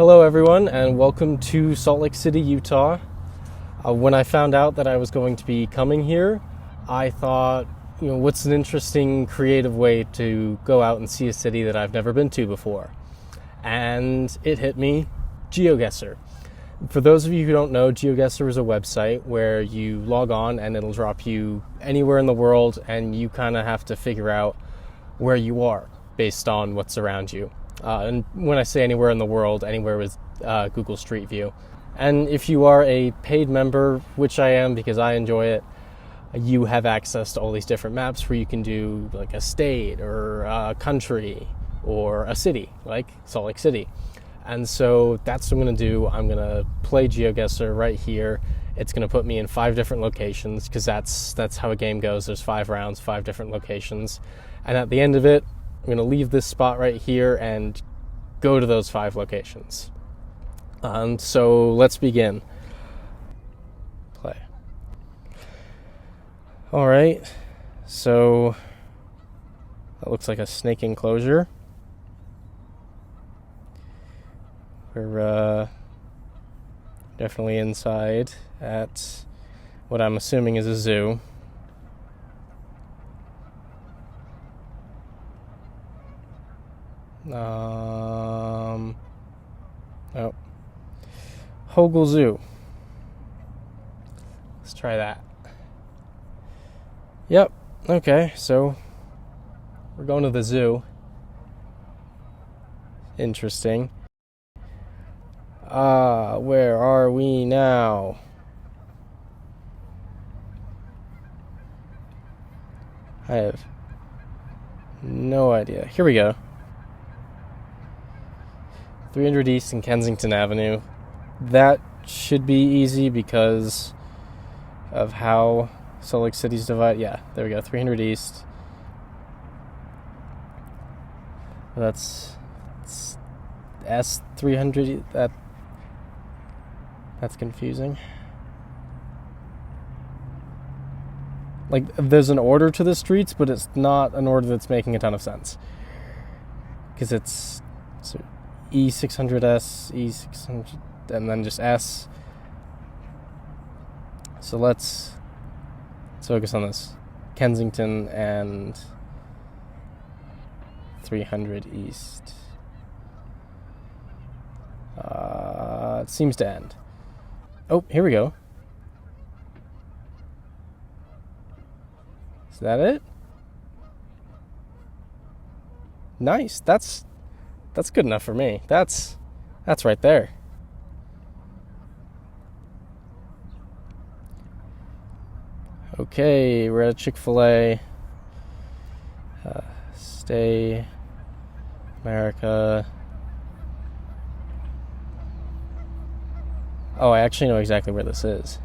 Hello everyone and welcome to Salt Lake City, Utah. When I found out that I was going to be coming here, I thought, what's an interesting creative way to go out and see a city that I've never been to before? And it hit me, Geoguessr. For those of you who don't know, Geoguessr is a website where you log on and it'll drop you anywhere in the world and you kind of have to figure out where you are based on what's around you. And when I say anywhere in the world, anywhere with Google Street View. And if you are a paid member, which I am because I enjoy it, you have access to all these different maps where you can do like a state or a country or a city, like Salt Lake City. And so that's what I'm going to do. I'm going to play Geoguessr right here. It's going to put me in 5 different locations because that's how a game goes. There's 5 rounds, 5 different locations. And at the end of it, I'm going to leave this spot right here and go to those 5 locations. So let's begin. Play. All right. So that looks like a snake enclosure. We're definitely inside at what I'm assuming is a zoo. Hogle Zoo. Let's try that. Yep, okay, so we're going to the zoo. Interesting. Where are we now? I have no idea. Here we go. 300 East and Kensington Avenue. That should be easy because of how Salt Lake City's divided. Yeah, there we go. 300 East. That's S300. That's confusing. Like, there's an order to the streets, but it's not an order that's making a ton of sense. Because it's E600S, E600, and then just S. So let's focus on this. Kensington and 300 East. It seems to end. Oh, here we go. Is that it? Nice. That's good enough for me. That's right there. Okay, we're at Chick-fil-A. Stay America. Oh, I actually know exactly where this is.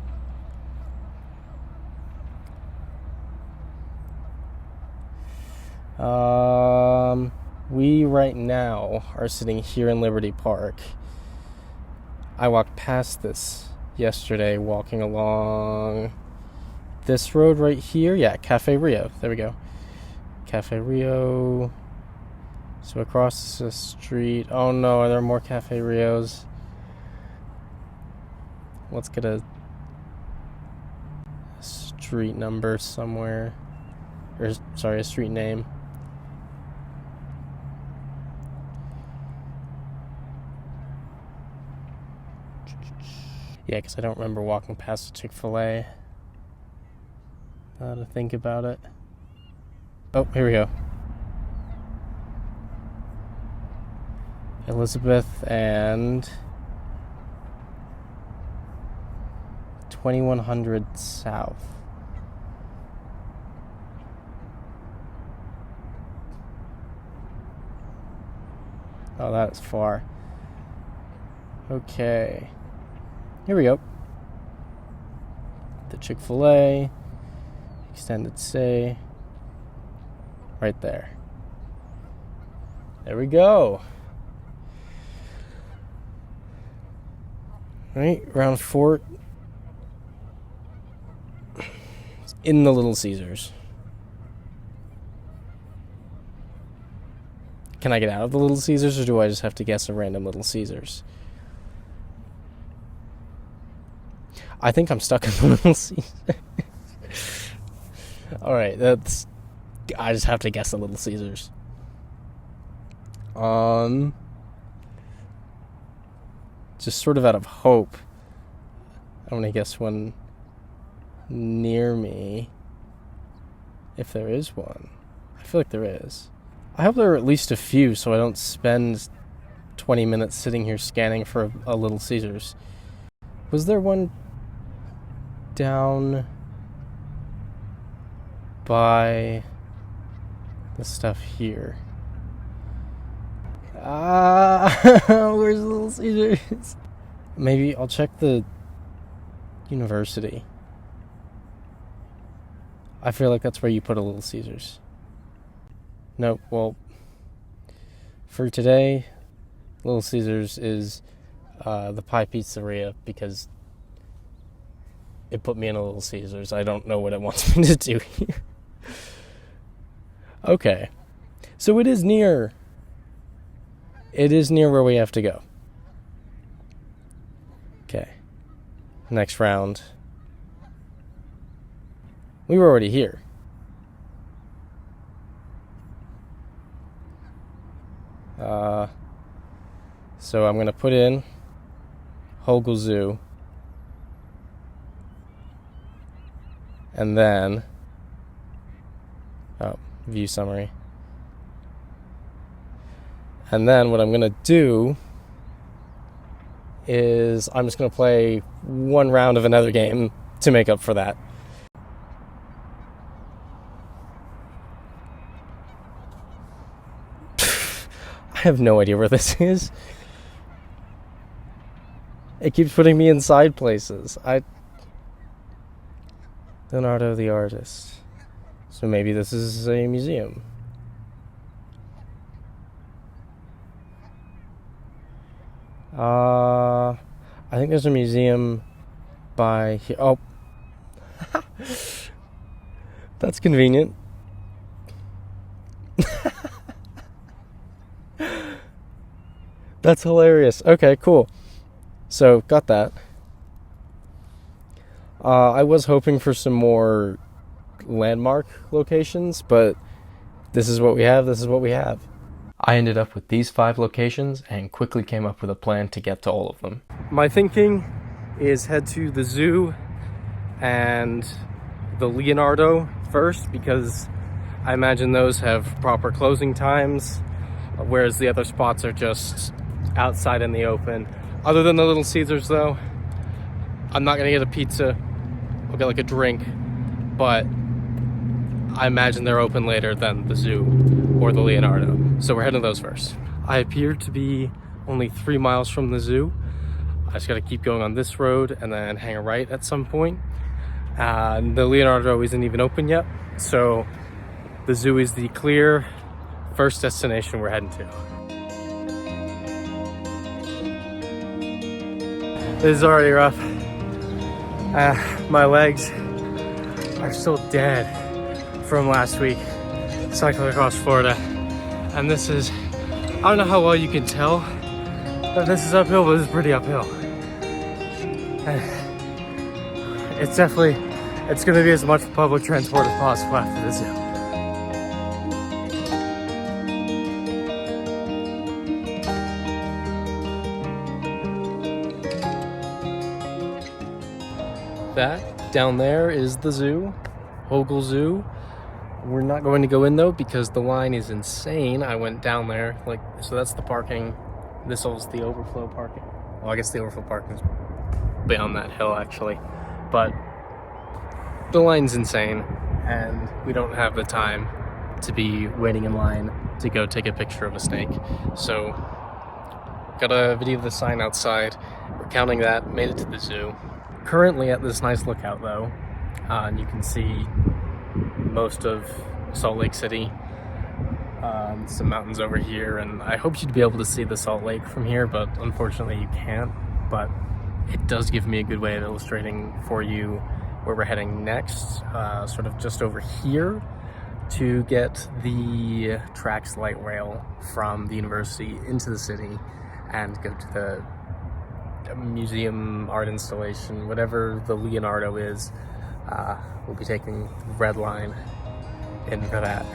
We right now are sitting here in Liberty Park. I walked past this yesterday walking along this road right here. Yeah, Cafe Rio. There we go. Cafe Rio. So across the street. Oh no, are there more Cafe Rios? Let's get a street number somewhere. Or, sorry, a street name. Yeah, because I don't remember walking past a Chick-fil-A. Now to think about it. Oh, here we go. Elizabeth and 2100 South. Oh, that's far. Okay. Here we go. The Chick-fil-A. Extended stay. Right there. There we go. Right, round 4. In the Little Caesars. Can I get out of the Little Caesars, or do I just have to guess a random Little Caesars? I think I'm stuck in the Little Caesars. Alright, I just have to guess the Little Caesars. Just sort of out of hope, I'm gonna guess one near me, if there is one. I feel like there is. I hope there are at least a few so I don't spend 20 minutes sitting here scanning for a Little Caesars. Was there one down by the stuff here? Where's the Little Caesars? Maybe I'll check the university. I feel like that's where you put a Little Caesars. Nope, well, for today, Little Caesars is the Pie Pizzeria because it put me in a Little Caesars. I don't know what it wants me to do here. Okay, so it is near where we have to go. Okay, next round. We were already here. So I'm going to put in Hogle Zoo. And then, view summary. And then what I'm going to do is I'm just going to play one round of another game to make up for that. I have no idea where this is. It keeps putting me inside places. Leonardo the artist. So maybe this is a museum. I think there's a museum by here. Oh. That's convenient. That's hilarious. Okay, cool. So, got that. I was hoping for some more landmark locations, but this is what we have. I ended up with these 5 locations and quickly came up with a plan to get to all of them. My thinking is head to the zoo and the Leonardo first, because I imagine those have proper closing times, whereas the other spots are just outside in the open. Other than the Little Caesars, though, I'm not gonna get a pizza. I'll get like a drink, but I imagine they're open later than the zoo or the Leonardo. So we're heading to those first. I appear to be only 3 miles from the zoo. I just gotta keep going on this road and then hang a right at some point. The Leonardo isn't even open yet, so the zoo is the clear first destination we're heading to. This is already rough. My legs are still dead from last week cycling across Florida, and this is, I don't know how well you can tell that this is uphill, but this is pretty uphill. And it's gonna be as much public transport as possible after the zoo. That down there is the zoo, Hogle Zoo. We're not going to go in though because the line is insane. I went down there, so that's the parking. This is the overflow parking. Well, I guess the overflow parking is beyond that hill actually, but the line's insane and we don't have the time to be waiting in line to go take a picture of a snake. So got a video of the sign outside. We're counting that, made it to the zoo. Currently at this nice lookout though, and you can see most of Salt Lake City, some mountains over here, and I hoped you'd be able to see the Salt Lake from here, but unfortunately you can't. But it does give me a good way of illustrating for you where we're heading next, sort of just over here to get the Trax light rail from the university into the city and go to the museum art installation, whatever the Leonardo is. We'll be taking the red line in for that.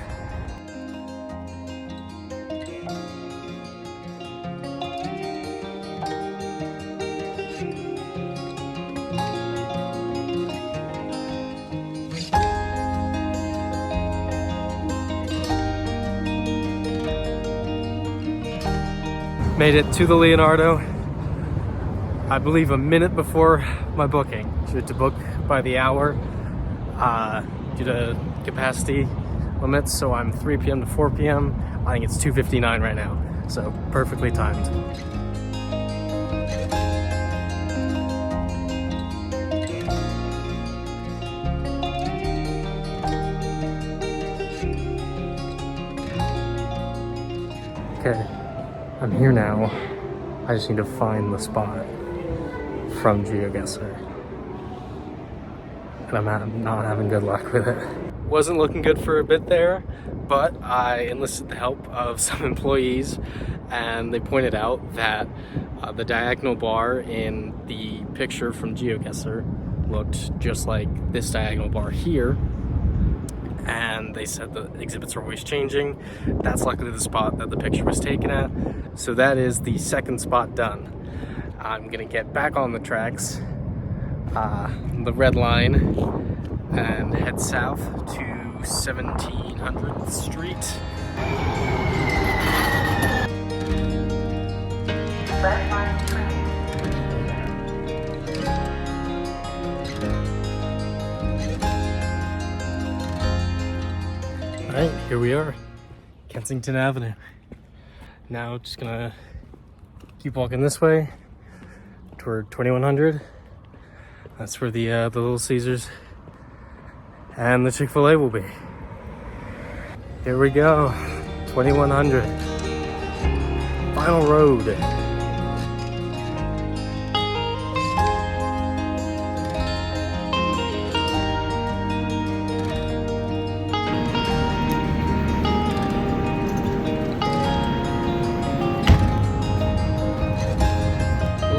Made it to the Leonardo, I believe a minute before my booking. So we had to book by the hour due to capacity limits, so I'm 3 p.m. to 4 p.m. I think it's 2:59 right now, so perfectly timed. Okay. I'm here now. I just need to find the spot from Geoguessr. And I'm not having good luck with it. Wasn't looking good for a bit there, but I enlisted the help of some employees, and they pointed out that the diagonal bar in the picture from Geoguessr looked just like this diagonal bar here. And they said the exhibits are always changing. That's likely the spot that the picture was taken at. So that is the second spot done. I'm gonna get back on the tracks, the red line, and head south to 1700th Street. Red line train. Alright, here we are, Kensington Avenue. Now just gonna keep walking this way toward 2100. That's where the Little Caesars and the Chick-fil-A will be. Here we go, 2100. Final road.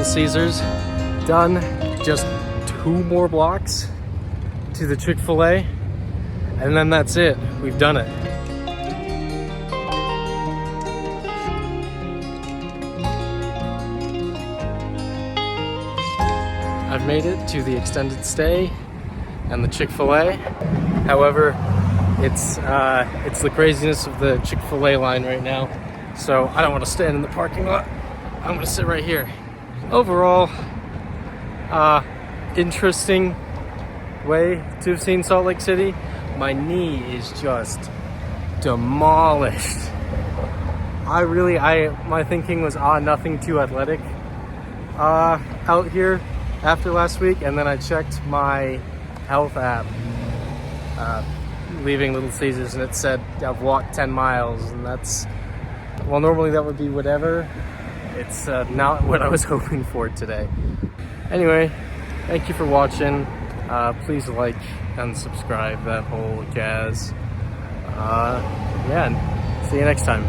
Caesars done. Just 2 more blocks to the Chick-fil-A, and then that's it. We've done it. I've made it to the extended stay and the Chick-fil-A. However, it's the craziness of the Chick-fil-A line right now, so I don't want to stand in the parking lot. I'm gonna sit right here. Overall, interesting way to have seen Salt Lake City. My knee is just demolished. My thinking was, nothing too athletic out here after last week, and then I checked my health app leaving Little Caesars, and it said I've walked 10 miles, and that's, well, normally that would be whatever. It's not what I was hoping for today. Anyway, thank you for watching. Please like and subscribe, that whole jazz. Yeah, see you next time.